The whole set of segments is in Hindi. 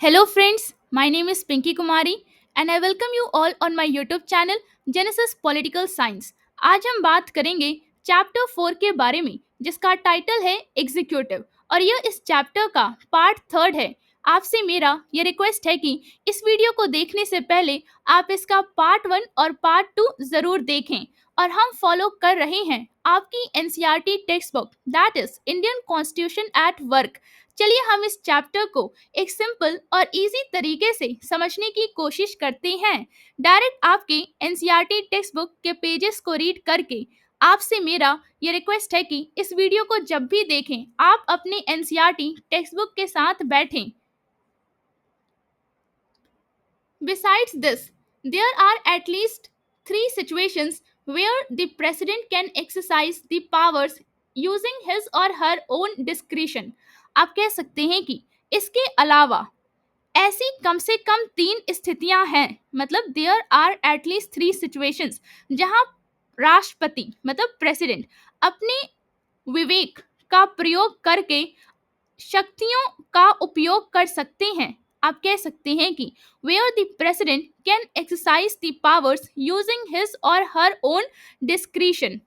Hello friends, my name is Pinky Kumari and I welcome you all on my YouTube channel Genesis Political Science. आज हम बात करेंगे चैप्टर 4 के बारे में जिसका टाइटल है एग्जीक्यूटिव और यह इस चैप्टर का पार्ट थर्ड है। आपसे मेरा ये रिक्वेस्ट है कि इस वीडियो को देखने से पहले आप इसका पार्ट 1 और पार्ट 2 जरूर देखें और हम फॉलो कर रहे हैं आपकी NCERT text book that is Indian constitution at work. चलिए हम इस चैप्टर को एक सिंपल और इजी तरीके से समझने की कोशिश करते हैं। डायरेक्ट आपके एनसीईआरटी टेक्स्ट बुक के पेजेस को रीड करके आपसे मेरा ये रिक्वेस्ट है कि इस वीडियो को जब भी देखें आप अपने एनसीईआरटी टेक्स्ट बुक के साथ बैठें। Besides this, there are at least three situations where the president can exercise the powers using his or her own discretion. आप कह सकते हैं कि इसके अलावा ऐसी कम से कम तीन स्थितियां हैं, मतलब there are at least three situations जहां राष्ट्रपति मतलब प्रेसिडेंट अपने विवेक का प्रयोग करके शक्तियों का उपयोग कर सकते हैं। आप कह सकते हैं कि where the president can exercise the powers using his or her own discretion.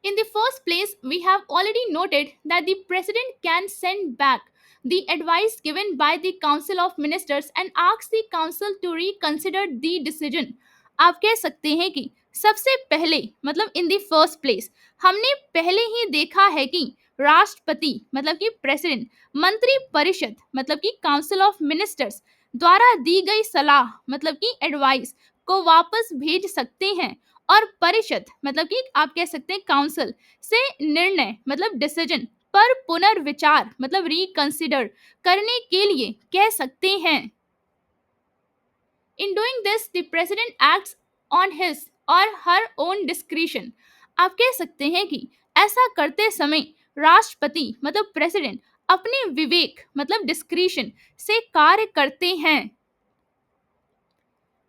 In the first place, we have already noted that the president can send back the advice given by the council of ministers and ask the council to reconsider the decision. आप कह सकते हैं कि सबसे पहले मतलब इन द फर्स्ट प्लेस हमने पहले ही देखा है कि राष्ट्रपति मतलब कि प्रेसिडेंट मंत्री परिषद मतलब कि काउंसिल ऑफ मिनिस्टर्स द्वारा दी गई सलाह मतलब कि एडवाइस को वापस भेज सकते हैं और परिषद मतलब कि आप कह सकते हैं काउंसिल से निर्णय मतलब डिसीजन पर पुनर्विचार मतलब रिकंसिडर करने के लिए कह सकते हैं। In doing this the president acts on his or her own discretion. आप कह सकते हैं कि ऐसा करते समय राष्ट्रपति मतलब प्रेसिडेंट अपने विवेक मतलब डिस्क्रिशन से कार्य करते हैं।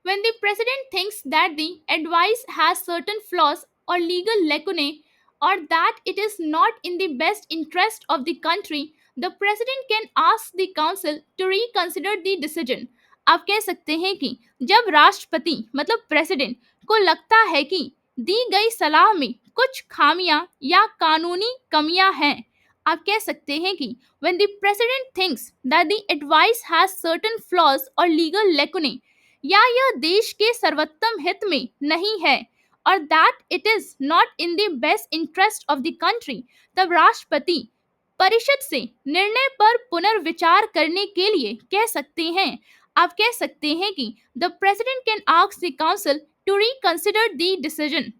When the president thinks that the advice has certain flaws or legal lacunae or that it is not in the best interest of the country, the president can ask the council to reconsider the decision. आप कह सकते हैं कि जब राष्ट्रपति मतलब प्रेसिडेंट को लगता है कि दी गई सलाह में कुछ खामियां या कानूनी कमियां हैं, आप कह सकते हैं कि when the president thinks that the advice has certain flaws or legal lacunae या यह देश के सर्वोत्तम हित में नहीं है और that it is not in the best interest of the country, तब राष्ट्रपति परिषद से निर्णय पर पुनर्विचार करने के लिए कह सकते हैं। आप कह सकते हैं कि the president can ask the council to reconsider the decision.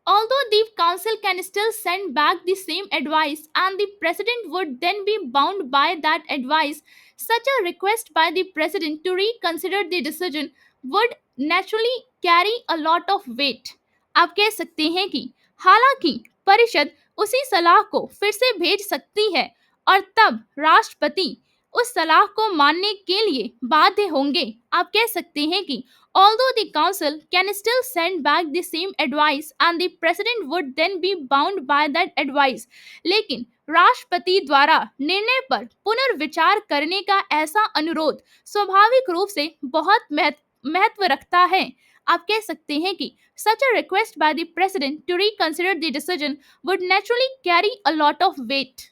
Although the council can still send back the same advice and the president would then be bound by that advice, such a request by the president to reconsider the decision would naturally carry a lot of weight. आप कह सकते हैं कि हालांकि परिषद उसी सलाह को फिर से भेज सकती है और तब राष्ट्रपति उस सलाह को मानने के लिए बाध्य होंगे। आप कह सकते हैं कि although the council can still send back the same advice and the president would then be bound by that advice, लेकिन राष्ट्रपति द्वारा निर्णय पर पुनर्विचार करने का ऐसा अनुरोध स्वाभाविक रूप से बहुत महत्व रखता है। आप कह सकते हैं कि such a request by the president to reconsider the decision would naturally carry a lot of weight.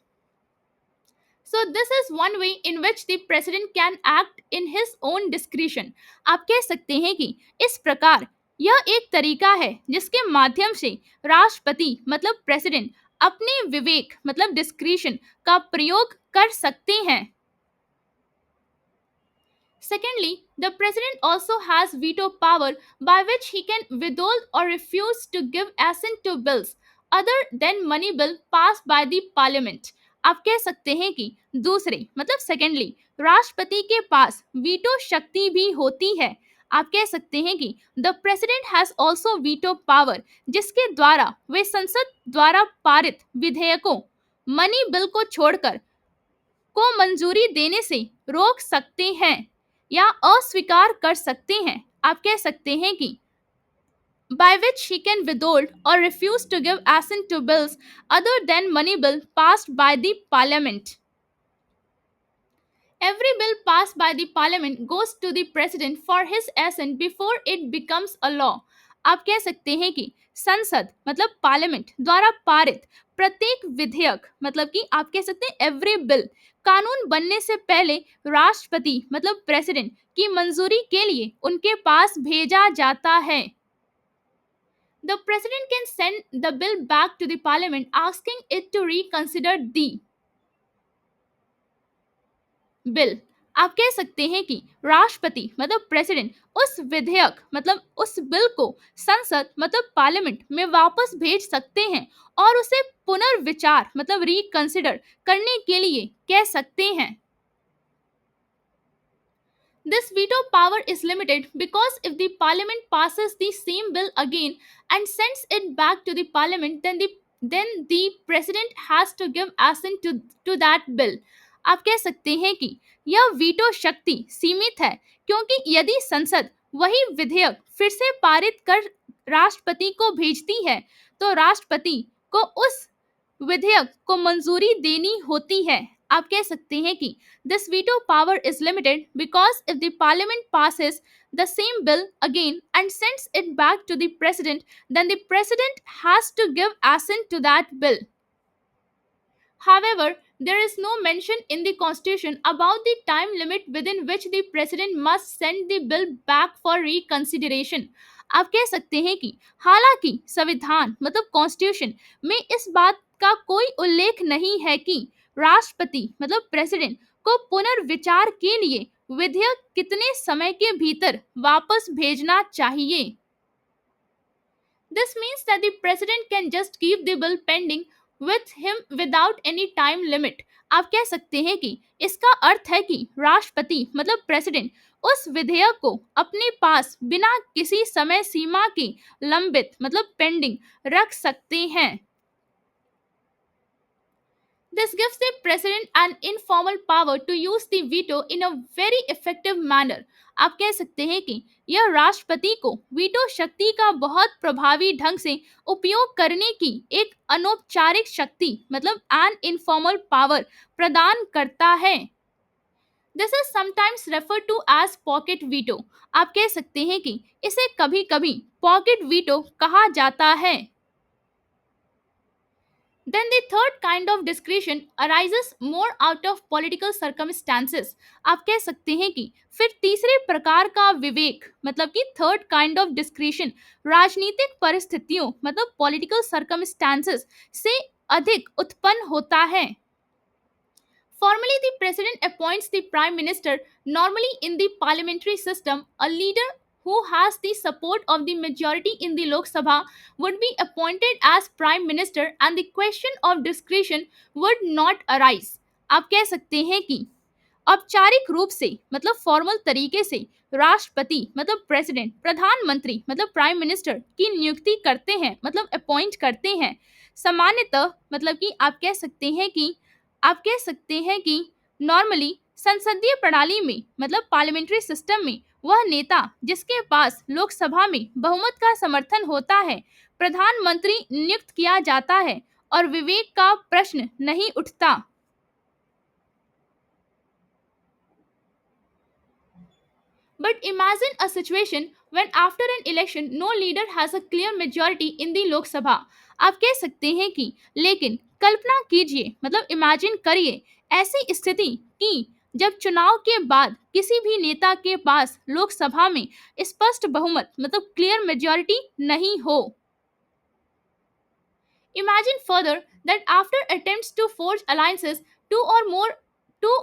So this is one way in which the president can act in his own discretion. आप कह सकते हैं कि इस प्रकार यह एक तरीका है जिसके माध्यम से राष्ट्रपति मतलब प्रेसिडेंट अपने विवेक मतलब डिस्क्रिशन का प्रयोग कर सकते हैं। Secondly, the president also has veto power by which he can withhold or refuse to give assent to bills other than money bill passed by the parliament. आप कह सकते हैं कि दूसरे मतलब सेकेंडली राष्ट्रपति के पास वीटो शक्ति भी होती है। आप कह सकते हैं कि the president has also veto power जिसके द्वारा वे संसद द्वारा पारित विधेयकों मनी बिल को छोड़कर को मंजूरी देने से रोक सकते हैं या अस्वीकार कर सकते हैं। आप कह सकते हैं कि by which he can withhold or refuse to give assent to bills other than money bill passed by the parliament. Every bill passed by the parliament goes to the president for his assent before it becomes a law. आप कह सकते हैं कि संसद मतलब पार्लियामेंट द्वारा पारित प्रत्येक विधेयक मतलब कि आप कह सकते हैं एवरी बिल कानून बनने से पहले राष्ट्रपति मतलब प्रेसिडेंट की मंजूरी के लिए उनके पास भेजा जाता है. The president can send the bill back to the parliament asking it to reconsider the bill. आप कह सकते हैं कि राष्ट्रपति मतलब प्रेसिडेंट उस विधेयक मतलब उस बिल को संसद मतलब पार्लियामेंट में वापस भेज सकते हैं और उसे पुनर्विचार मतलब रिकंसिडर करने के लिए कह सकते हैं. This veto power is limited because if the parliament passes the same bill again and sends it back to the parliament, then the president has to give assent to that bill. आप कह सकते हैं कि यह वीटो शक्ति सीमित है क्योंकि यदि संसद वही विधेयक फिर से पारित कर राष्ट्रपति को भेजती है तो राष्ट्रपति को उस विधेयक को मंजूरी देनी होती है. आप कह सकते हैं कि this veto power is limited because if the parliament passes the same bill again and sends it back to the president, then the president has to give assent to that bill. However, there is no mention in the constitution about the time limit within which the president must send the bill back for reconsideration. आप कह सकते हैं कि हालांकि संविधान मतलब कॉन्स्टिट्यूशन में इस बात का कोई उल्लेख नहीं है कि राष्ट्रपति मतलब प्रेसिडेंट को पुनर्विचार के लिए विधेयक कितने समय के भीतर वापस भेजना चाहिए. This means that the president can just keep the bill pending with him without any time limit. आप कह सकते हैं कि इसका अर्थ है कि राष्ट्रपति मतलब प्रेसिडेंट उस विधेयक को अपने पास बिना किसी समय सीमा के लंबित मतलब पेंडिंग रख सकते हैं. This gives the president an informal power to use the veto in a very effective manner. आप कह सकते हैं कि यह राष्ट्रपति को वीटो शक्ति का बहुत प्रभावी ढंग से उपयोग करने की एक अनौपचारिक शक्ति मतलब एन इनफॉर्मल पावर प्रदान करता है. This is sometimes refer to as pocket veto. आप कह सकते हैं कि इसे कभी कभी पॉकेट वीटो कहा जाता है. Then the third kind of discretion arises more out of political circumstances. आप कह सकते हैं कि फिर तीसरे प्रकार का विवेक मतलब कि थर्ड काइंड ऑफ डिस्क्रिशन राजनीतिक परिस्थितियों मतलब पॉलिटिकल सर्कमस्टांसेस से अधिक उत्पन्न होता है. Formally, the president appoints the prime minister. Normally, in the parliamentary system, a leader who has the support of the majority in the Lok Sabha would be appointed as prime minister and the question of discretion would not arise. आप कह सकते हैं कि औपचारिक रूप से मतलब फॉर्मल तरीके से राष्ट्रपति मतलब प्रेसिडेंट प्रधानमंत्री मतलब प्राइम मिनिस्टर की नियुक्ति करते हैं मतलब अपॉइंट करते हैं. सामान्यतः मतलब कि आप कह सकते हैं कि नॉर्मली संसदीय प्रणाली में मतलब पार्लियामेंट्री सिस्टम में वह नेता जिसके पास लोकसभा में बहुमत का समर्थन होता है प्रधानमंत्री नियुक्त किया जाता है और विवेक का प्रश्न नहीं उठता. But imagine a situation when after an election no leader has a clear majority in the Lok Sabha. आप कह सकते हैं कि लेकिन कल्पना कीजिए मतलब इमेजिन करिए ऐसी स्थिति कि जब चुनाव के बाद किसी भी नेता के पास लोकसभा में स्पष्ट बहुमत मतलब क्लियर मेजॉरिटी नहीं हो. Imagine further that after attempts to forge alliances, two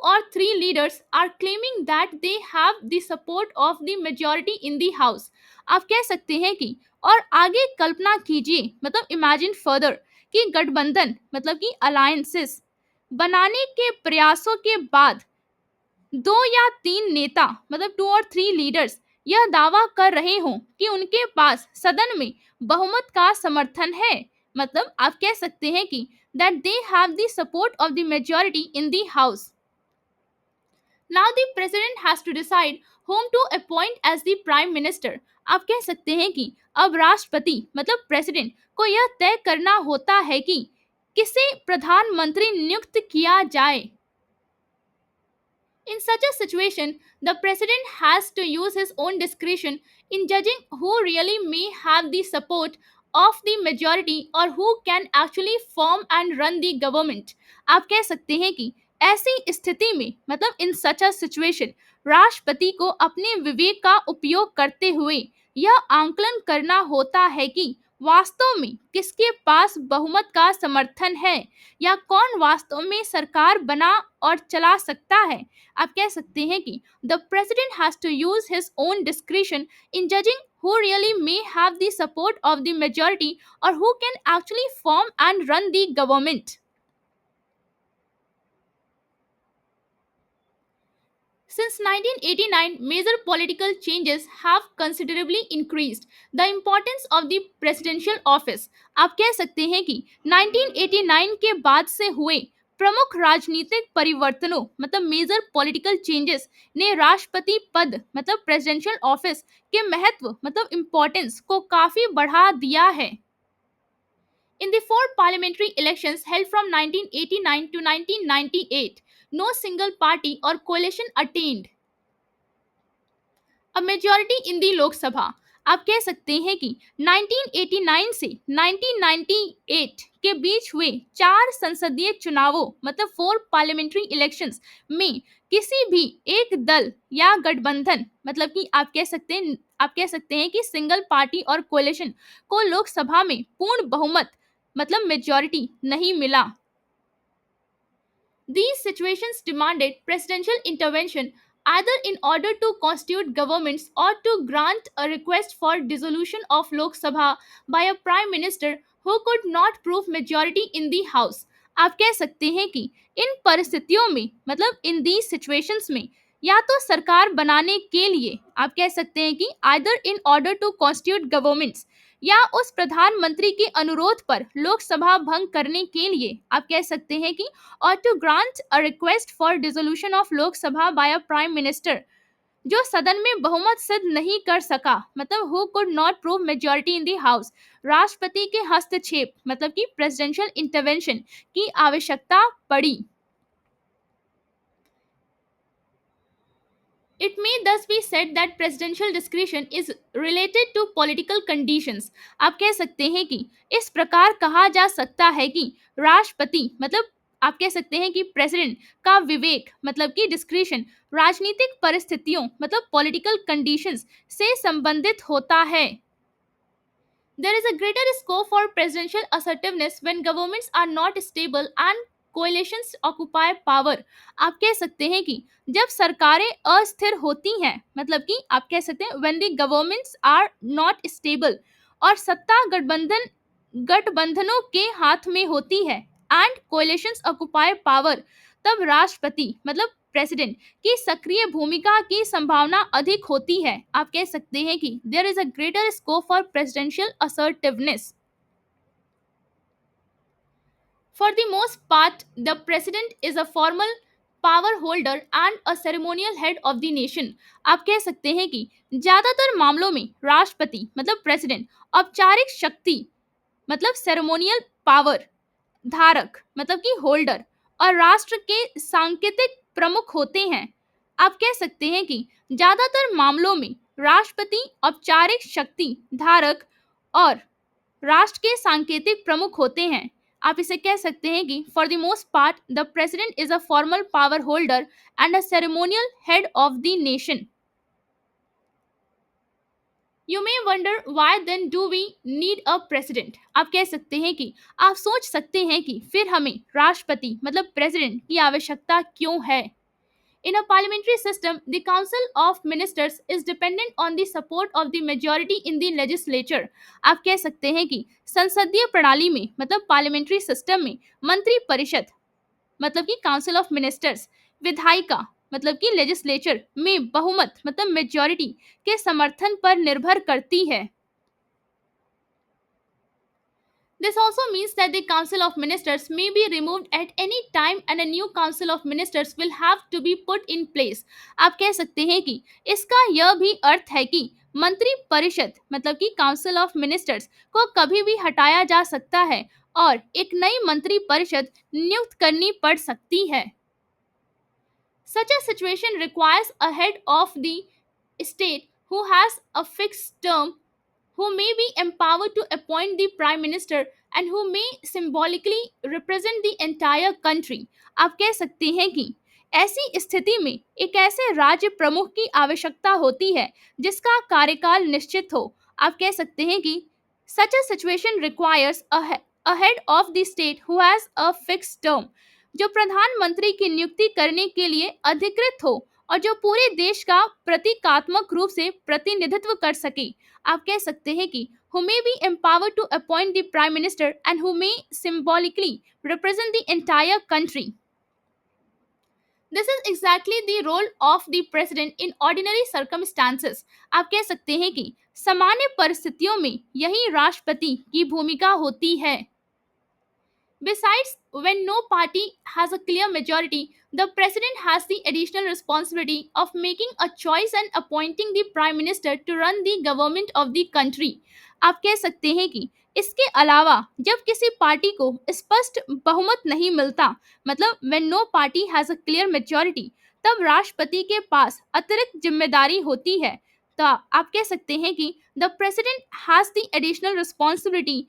or three leaders are claiming that they have the support of the majority in the house. आप कह सकते हैं कि और आगे कल्पना कीजिए मतलब इमेजिन फर्दर कि गठबंधन मतलब कि अलायंसेस बनाने के प्रयासों के बाद दो या तीन नेता मतलब टू और थ्री लीडर्स यह दावा कर रहे हों कि उनके पास सदन में बहुमत का समर्थन है. मतलब आप कह सकते हैं कि that they have the support of the majority in the house. Now the president has to decide whom to appoint as the prime minister. आप कह सकते हैं कि अब राष्ट्रपति मतलब प्रेसिडेंट को यह तय करना होता है कि किसे प्रधानमंत्री नियुक्त किया जाए. In such a situation, the president has to use his own discretion in judging who really may have the support of the majority or who can actually form and run the government. आप कह सकते हैं कि ऐसी स्थिति में मतलब इन सच अ सिचुएशन राष्ट्रपति को अपने विवेक का उपयोग करते हुए यह आंकलन करना होता है कि वास्तव में किसके पास बहुमत का समर्थन है या कौन वास्तव में सरकार बना और चला सकता है. आप कह सकते हैं कि the president has to use his own discretion in judging who really may have the support of the majority or who can actually form and run the government. Since 1989, major political changes have considerably increased the importance of the presidential office. आप कह सकते हैं कि 1989 के बाद से हुए प्रमुख राजनीतिक परिवर्तनों मतलब मेजर पॉलिटिकल चेंजेस ने राष्ट्रपति पद मतलब प्रेसिडेंशियल ऑफिस के महत्व मतलब इम्पोर्टेंस को काफी बढ़ा दिया है. In the four parliamentary elections held from 1989 to 1998, no single party or coalition attained a majority in the Lok Sabha. आप कह सकते हैं कि 1989 से 1998 के बीच हुए चार संसदीय चुनावों मतलब फोर पार्लियामेंट्री इलेक्शंस में किसी भी एक दल या गठबंधन मतलब कि आप कह सकते हैं कि सिंगल पार्टी और कोalition को लोकसभा में पूर्ण बहुमत मतलब मेजॉरिटी नहीं मिला. These situations demanded presidential intervention either in order to constitute governments or to grant a request for dissolution of Lok Sabha by a prime minister who could not prove majority in the house. आप कह सकते हैं कि इन परिस्थितियों में मतलब इन these situations में या तो सरकार बनाने के लिए आप कह सकते हैं कि either in order to constitute governments या उस प्रधानमंत्री के अनुरोध पर लोकसभा भंग करने के लिए आप कह सकते हैं कि or to grant a request for dissolution of Lok Sabha by a prime minister जो सदन में बहुमत सिद्ध नहीं कर सका मतलब who could not prove majority in the house. राष्ट्रपति के हस्तक्षेप मतलब कि प्रेसिडेंशियल इंटरवेंशन की आवश्यकता पड़ी. It may thus be said that presidential discretion is related to political conditions. आप कह सकते हैं कि इस प्रकार कहा जा सकता है कि राष्ट्रपति मतलब आप कह सकते हैं कि प्रेसिडेंट का विवेक मतलब कि डिस्क्रिशन राजनीतिक परिस्थितियों मतलब पॉलिटिकल कंडीशंस से संबंधित होता है. There is a greater scope for presidential assertiveness when governments are not stable and coalitions occupy power. आप कह सकते हैं कि जब सरकारें अस्थिर होती हैं मतलब कि आप कह सकते हैं when the governments are not stable और सत्ता गठबंधनों के हाथ में होती है and coalitions occupy power तब राष्ट्रपति मतलब प्रेसिडेंट की सक्रिय भूमिका की संभावना अधिक होती है. आप कह सकते हैं कि there is a greater scope for presidential assertiveness. For the most part the president is a formal power holder and a ceremonial head of the nation. आप कह सकते हैं कि ज्यादातर मामलों में राष्ट्रपति मतलब प्रेसिडेंट औपचारिक शक्ति मतलब सेरेमोनियल पावर धारक मतलब कि होल्डर और राष्ट्र के सांकेतिक प्रमुख होते हैं. आप कह सकते हैं कि ज्यादातर मामलों में राष्ट्रपति औपचारिक शक्ति धारक और राष्ट्र के सांकेतिक प्रमुख होते हैं. आप इसे कह सकते हैं कि for the most part the president is a formal power holder and a ceremonial head of the nation. You may wonder why then do we need a president. आप कह सकते हैं कि आप सोच सकते हैं कि फिर हमें राष्ट्रपति मतलब प्रेसिडेंट की आवश्यकता क्यों है. In a parliamentary system, the Council of Ministers is dependent on the support of the majority in the legislature. आप कह सकते हैं कि संसदीय प्रणाली में मतलब पार्लियामेंट्री सिस्टम में मंत्री परिषद मतलब कि काउंसिल ऑफ मिनिस्टर्स विधायिका मतलब कि लेजिस्लेचर में बहुमत मतलब मेजॉरिटी के समर्थन पर निर्भर करती है. This also means that the Council of Ministers may be removed at any time and a new Council of Ministers will have to be put in place. आप कह सकते हैं कि इसका यह भी अर्थ है कि मंत्री परिषद मतलब कि काउंसिल ऑफ मिनिस्टर्स को कभी भी हटाया जा सकता है और एक नई मंत्री परिषद नियुक्त करनी पड़ सकती है. Such a situation requires a head of the state who has a fixed term, who may be empowered to appoint the prime minister and who may symbolically represent the entire country. आप कह सकते हैं कि ऐसी स्थिति में एक ऐसे राज्य प्रमुख की आवश्यकता होती है जिसका कार्यकाल निश्चित हो. आप कह सकते हैं कि such a situation requires a head of the state who has a fixed term, जो प्रधानमंत्री की नियुक्ति करने के लिए अधिकृत हो और जो पूरे देश का प्रतीकात्मक रूप से प्रतिनिधित्व कर सके. आप कह सकते हैं कि who may be empowered to appoint the prime minister and who may symbolically represent the entire country. This is exactly the role of the president in ordinary circumstances. आप कह सकते हैं कि सामान्य परिस्थितियों में यही राष्ट्रपति की भूमिका होती है. Besides, when no party has a clear majority, the president has the additional responsibility of making a choice and appointing the prime minister to run the government of the country. आप कह सकते हैं कि इसके अलावा जब किसी पार्टी को स्पष्ट बहुमत नहीं मिलता, मतलब when no party has a clear majority, तब राष्ट्रपति के पास अतिरिक्त जिम्मेदारी होती है. तो आप कह सकते हैं कि the president has the additional responsibility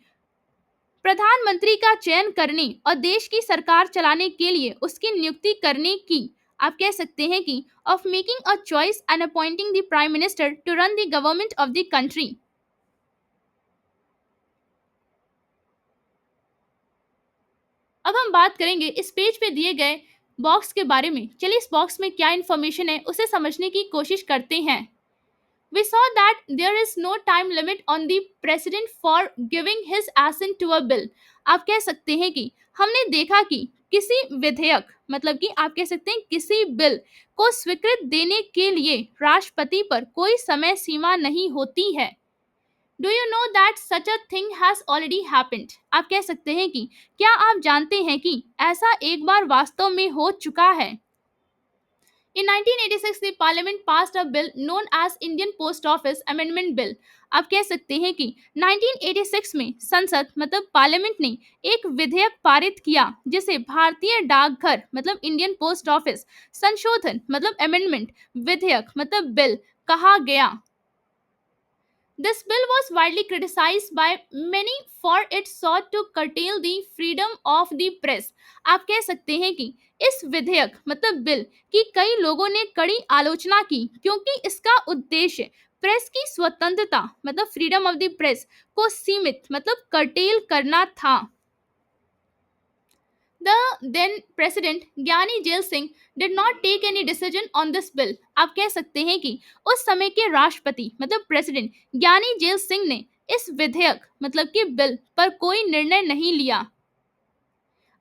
प्रधानमंत्री का चयन करने और देश की सरकार चलाने के लिए उसकी नियुक्ति करने की. आप कह सकते हैं कि of making a choice and appointing the prime minister to run the government of the country. अब हम बात करेंगे इस पेज पे दिए गए बॉक्स के बारे में. चलिए इस बॉक्स में क्या इंफॉर्मेशन है उसे समझने की कोशिश करते हैं. We saw that there is no time limit on the president for giving his assent to a bill. आप कह सकते हैं कि हमने देखा कि किसी विधेयक मतलब कि आप कह सकते हैं किसी बिल को स्वीकृत देने के लिए राष्ट्रपति पर कोई समय सीमा नहीं होती है. Do you know that such a thing has already happened? आप कह सकते हैं कि क्या आप जानते हैं कि ऐसा एक बार वास्तव में हो चुका है. In 1986, the Parliament passed a bill known as Indian Post Office Amendment Bill. आप कह सकते हैं कि 1986 में संसद मतलब पार्लियामेंट ने एक विधेयक पारित किया जिसे भारतीय डाकघर मतलब इंडियन पोस्ट ऑफिस संशोधन मतलब अमेंडमेंट विधेयक मतलब बिल कहा गया. This bill was widely criticized by many for it sought to curtail the freedom of the press. आप कह सकते हैं कि इस विधेयक मतलब बिल की कई लोगों ने कड़ी आलोचना की क्योंकि इसका उद्देश्य प्रेस की स्वतंत्रता मतलब फ्रीडम ऑफ द प्रेस को सीमित मतलब कर्टेल करना था. The then president Giani Zail Singh did not take any decision on this bill. आप कह सकते हैं कि उस समय के राष्ट्रपति मतलब प्रेसिडेंट ज्ञानी जेल सिंह ने इस विधेयक मतलब कि बिल पर कोई निर्णय नहीं लिया.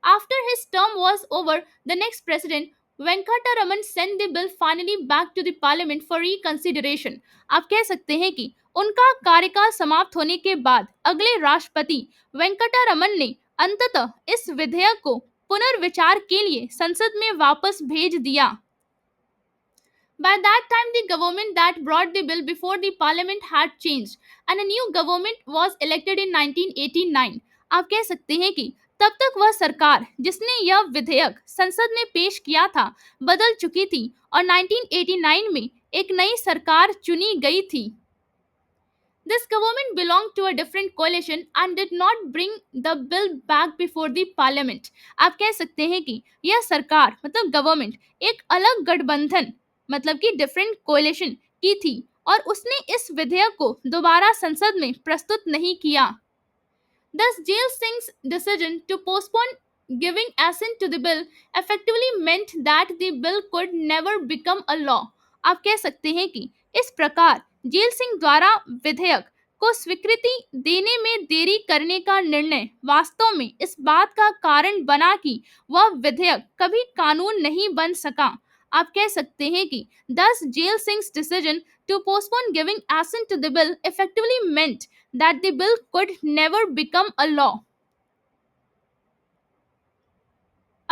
After his term was over, the next president Venkataraman sent the bill finally back to the parliament for reconsideration. आप कह सकते हैं कि उनका कार्यकाल समाप्त होने के बाद अगले राष्ट्रपति वेंकटरमन ने अंततः इस विधेयक को पुनर्विचार के लिए संसद में वापस भेज दिया. By that time, the government that brought the bill before the parliament had changed and a new government was elected in 1989. आप कह सकते हैं कि तब तक वह सरकार जिसने यह विधेयक संसद में पेश किया था बदल चुकी थी और 1989 में एक नई सरकार चुनी गई थी. This government belonged to a different coalition and did not bring the bill back before the parliament. आप कह सकते हैं कि यह सरकार मतलब गवर्नमेंट एक अलग गठबंधन मतलब कि डिफरेंट कोalition की थी और उसने इस विधेयक को दोबारा संसद में प्रस्तुत नहीं किया. Thus, Jail Singh's decision to postpone giving assent to the bill effectively meant that the bill could never become a law. आप कह सकते हैं कि इस प्रकार जेल सिंह द्वारा विधेयक को स्वीकृति देने में देरी करने का निर्णय वास्तव में इस बात का कारण बना कि वह विधेयक कभी कानून नहीं बन सका. आप कह सकते हैं कि thus Jail Singh's decision to postpone giving assent to the bill effectively meant that the bill could never become a law.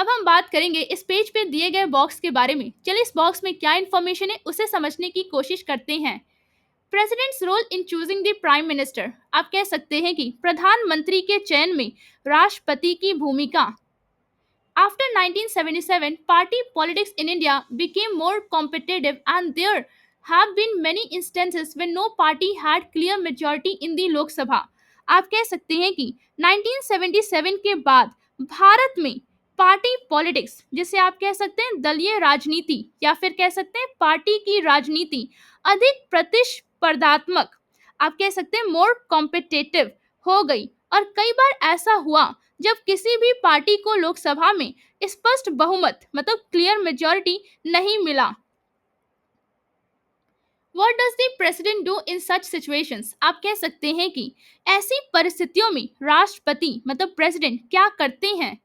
अब हम बात करेंगे इस पेज पे दिए गए बॉक्स के बारे में। चलिए इस बॉक्स में क्या इन्फॉर्मेशन है उसे समझने की कोशिश करते हैं। President's role in choosing the prime minister, आप कह सकते हैं कि प्रधानमंत्री के चयन में राष्ट्रपति की भूमिका। After 1977, party politics in India became more competitive, and there have been many instances when no party had clear majority in the Lok Sabha. आप कह सकते हैं कि 1977 के बाद भारत में पार्टी पॉलिटिक्स, जिसे आप कह सकते हैं दलीय राजनीति या फिर कह सकते हैं पार्टी की राजनीति, अधिक प्रतिस्पर्धात्मक, आप कह सकते हैं मोर कॉम्पिटिटिव हो गई। और कई बार ऐसा हुआ जब किसी भी पार्टी को लोकसभा में स्पष्ट बहुमत मतलब क्लियर मेजॉरिटी नहीं मिला। What does the president do in such situations, आप कह सकते हैं कि ऐसी परिस्थितियों में राष्ट्रपति मतलब प्रेसिडेंट क्या करते हैं।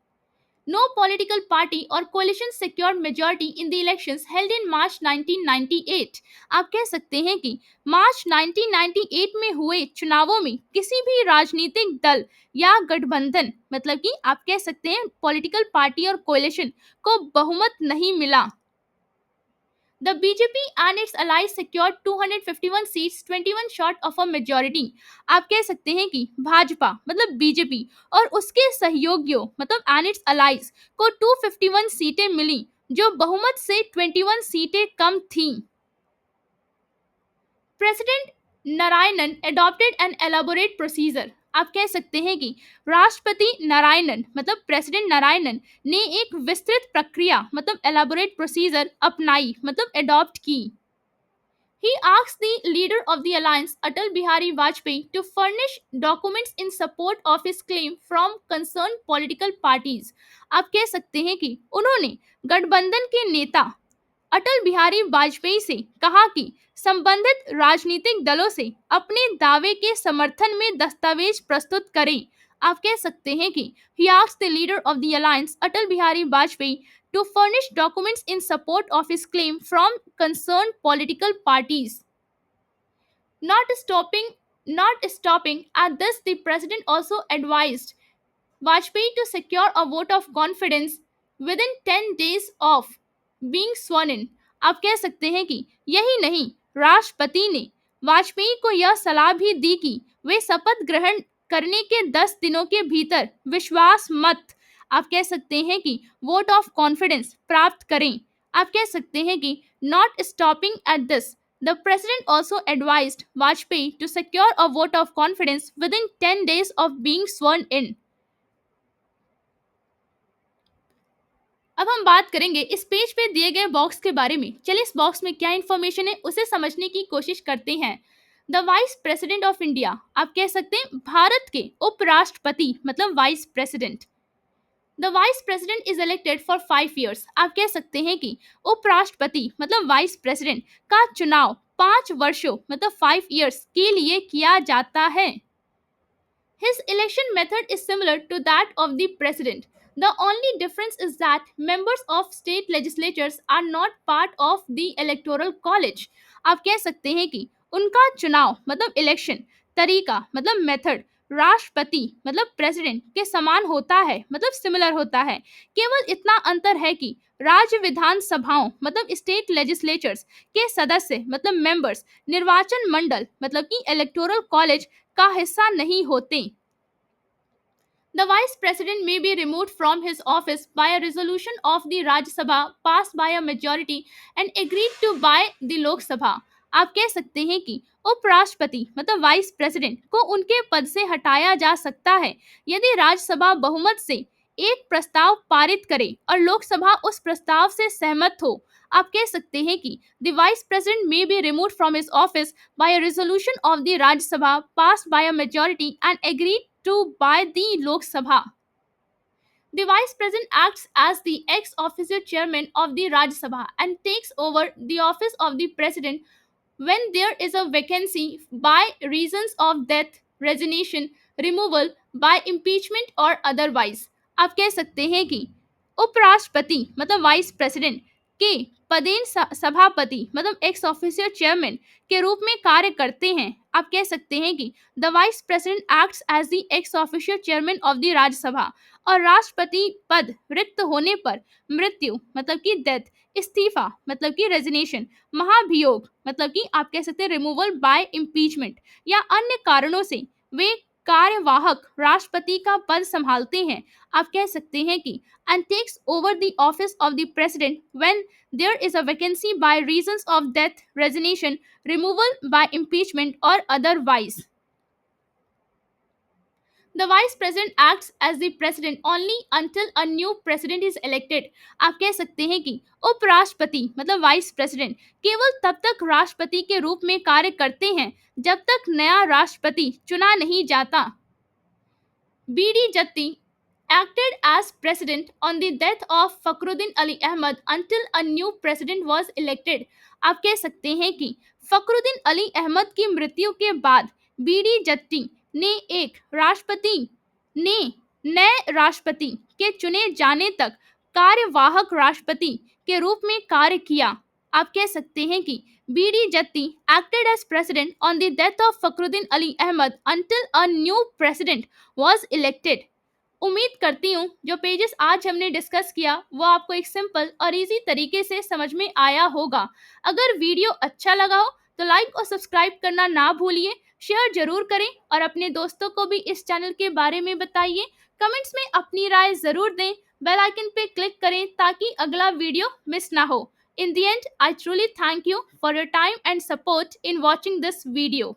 No political party or coalition secured majority in the elections held in March 1998. आप कह सकते हैं कि मार्च 1998 में हुए चुनावों में किसी भी राजनीतिक दल या गठबंधन मतलब कि आप कह सकते हैं पॉलिटिकल पार्टी और कोalition को बहुमत नहीं मिला। The BJP and its allies secured 251 seats, 21 short of a majority. आप कह सकते हैं कि भाजपा मतलब बीजेपी और उसके सहयोगियों मतलब and its allies को 251 सीटें मिली जो बहुमत से 21 सीटें कम थीं। President Narayanan adopted an elaborate procedure. आप कह सकते हैं कि राष्ट्रपति नारायणन मतलब प्रेसिडेंट नारायणन ने एक विस्तृत प्रक्रिया मतलब elaborate procedure अपनाई मतलब अडॉप्ट की। He asked the leader of the alliance, Atal Bihari Vajpayee, to furnish documents in support of his claim from concerned political parties. आप कह सकते हैं कि उन्होंने गठबंधन के नेता अटल बिहारी वाजपेयी से कहा कि संबंधित राजनीतिक दलों से अपने दावे के समर्थन में दस्तावेज प्रस्तुत करें। आप कह सकते हैं कि he asked the leader of the alliance, Atal Bihari Vajpayee, to furnish documents in support of his claim from concerned political parties. Not stopping, not stopping at this, the president also advised Vajpayee to secure a vote of confidence within 10 days of being sworn in. आप कह सकते हैं कि यही नहीं, राष्ट्रपति ने वाजपेयी को यह सलाह भी दी कि वे शपथ ग्रहण करने के 10 दिनों के भीतर विश्वास मत आप कह सकते हैं कि वोट ऑफ कॉन्फिडेंस प्राप्त करें। आप कह सकते हैं कि not stopping at this, the president also advised Vajpayee to secure a vote of confidence within 10 days of being sworn in. अब हम बात करेंगे इस पेज पे दिए गए बॉक्स के बारे में। चलिए इस बॉक्स में क्या इन्फॉर्मेशन है उसे समझने की कोशिश करते हैं। The vice president of India, आप कह सकते हैं भारत के उपराष्ट्रपति मतलब vice president. The vice president is elected for 5 years. आप कह सकते हैं कि उपराष्ट्रपति मतलब वाइस प्रेसिडेंट का चुनाव 5 वर्षों मतलब 5 years के लिए किया जाता है। His election method is similar to that of the president. The only difference is that members of state legislatures are not part of the electoral college. आप कह सकते हैं कि उनका चुनाव मतलब इलेक्शन तरीका मतलब मेथड राष्ट्रपति मतलब प्रेसिडेंट के समान होता है मतलब सिमिलर होता है। केवल इतना अंतर है कि राज्य विधानसभाओं मतलब स्टेट लेजिस्लेचर्स के सदस्य मतलब मेंबर्स निर्वाचन मंडल मतलब कि इलेक्टोरल कॉलेज का हिस्सा नहीं होते। The vice president may be removed from his office by a resolution of the Rajya Sabha passed by a majority and agreed to by the Lok Sabha. आप कह सकते हैं कि उपराष्ट्रपति मतलब वाइस प्रेसिडेंट को उनके पद से हटाया जा सकता है यदि राज्यसभा बहुमत से एक प्रस्ताव पारित करे और लोकसभा उस प्रस्ताव से सहमत हो। आप कह सकते हैं कि the vice president may be removed from his office by a resolution of the Rajya Sabha passed by a majority and agreed to by the Lok Sabha. The Vice President acts as the ex officio chairman of the Rajya Sabha and takes over the office of the President when there is a vacancy by reasons of death, resignation, removal, by impeachment or otherwise. आप कह सकते हैं कि उपराष्ट्रपति मतलब वाइस प्रेसिडेंट के पदेन सभापति मतलब एक्स ऑफिशियल चेयरमैन के रूप में कार्य करते हैं। आप कह सकते हैं कि the vice president acts as the ex officio chairman of the Rajya Sabha और राष्ट्रपति पद रिक्त होने पर मृत्यु मतलब कि डेथ, इस्तीफा मतलब कि रेजिग्नेशन, महाभियोग मतलब कि आप कह सकते हैं रिमूवल बाय इम्पीचमेंट या अन्य कारणों से वे कार्यवाहक राष्ट्रपति का पद संभालते हैं। आप कह सकते हैं कि and takes over the office of the president when there is a vacancy by reasons of death, resignation, removal by impeachment or otherwise. The vice president acts as the president only until a new president is elected। आप कह सकते हैं कि उपराष्ट्रपति मतलब वाइस प्रेसिडेंट केवल तब तक राष्ट्रपति के रूप में कार्य करते हैं जब तक नया राष्ट्रपति चुना नहीं जाता। B.D. Jatti acted as president on the death of Fakhruddin Ali Ahmad until a new president was elected। आप कह सकते हैं कि फखरुद्दीन अली अहमद की मृत्यु के बाद बीडी जत्ती ने एक राष्ट्रपति ने नए राष्ट्रपति के चुने जाने तक कार्यवाहक राष्ट्रपति के रूप में कार्य किया। आप कह सकते हैं कि B.D. Jatti acted as president on the death of Fakhruddin Ali Ahmad until a new president was elected। उम्मीद करती हूँ जो पेजेस आज हमने डिस्कस किया वो आपको एक सिंपल और इजी तरीके से समझ में आया होगा। अगर वीडियो अच्छा लगा हो तो लाइक और सब्सक्राइब करना ना भूलिए, शेयर जरूर करें और अपने दोस्तों को भी इस चैनल के बारे में बताइए। कमेंट्स में अपनी राय जरूर दें, बेल आइकन पे क्लिक करें ताकि अगला वीडियो मिस ना हो। In the end, I truly thank you for your time and support in watching this video.